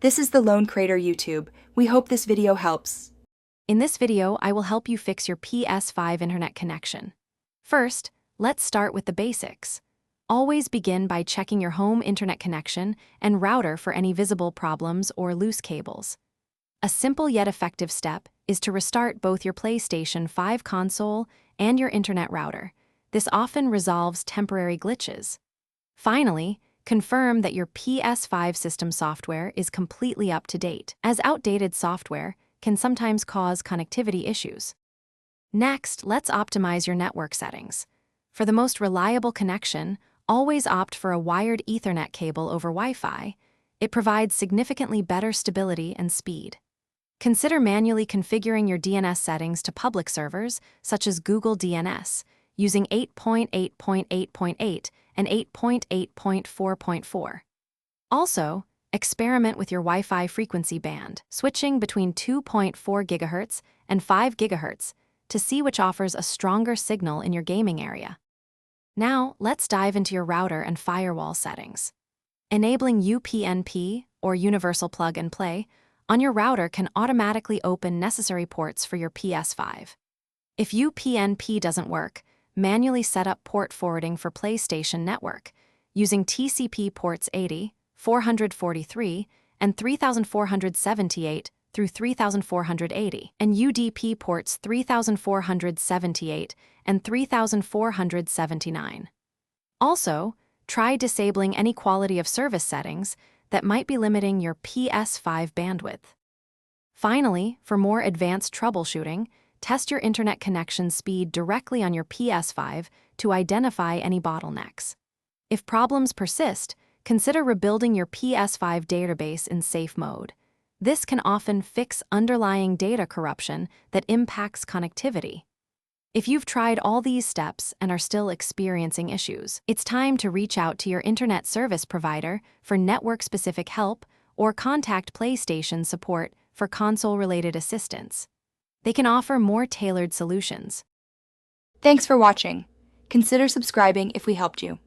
This is the Lone Crater YouTube. We hope this video helps. In this video, I will help you fix your PS5 internet connection. First, let's start with the basics. Always begin by checking your home internet connection and router for any visible problems or loose cables. A simple yet effective step is to restart both your PlayStation 5 console and your internet router. This often resolves temporary glitches. Finally, confirm that your PS5 system software is completely up to date, as outdated software can sometimes cause connectivity issues. Next, let's optimize your network settings. For the most reliable connection, always opt for a wired Ethernet cable over Wi-Fi. It provides significantly better stability and speed. Consider manually configuring your DNS settings to public servers, such as Google DNS, using 8.8.8.8 and 8.8.4.4. Also, experiment with your Wi-Fi frequency band, switching between 2.4 GHz and 5 GHz to see which offers a stronger signal in your gaming area. Now, let's dive into your router and firewall settings. Enabling UPnP, or Universal Plug and Play, on your router can automatically open necessary ports for your PS5. If UPnP doesn't work, manually set up port forwarding for PlayStation Network, using TCP ports 80, 443, and 3478 through 3480, and UDP ports 3478 and 3479. Also, try disabling any quality of service settings that might be limiting your PS5 bandwidth. Finally, for more advanced troubleshooting, test your internet connection speed directly on your PS5 to identify any bottlenecks. If problems persist, consider rebuilding your PS5 database in safe mode. This can often fix underlying data corruption that impacts connectivity. If you've tried all these steps and are still experiencing issues, it's time to reach out to your internet service provider for network-specific help or contact PlayStation support for console-related assistance. They can offer more tailored solutions. Thanks for watching. Consider subscribing if we helped you.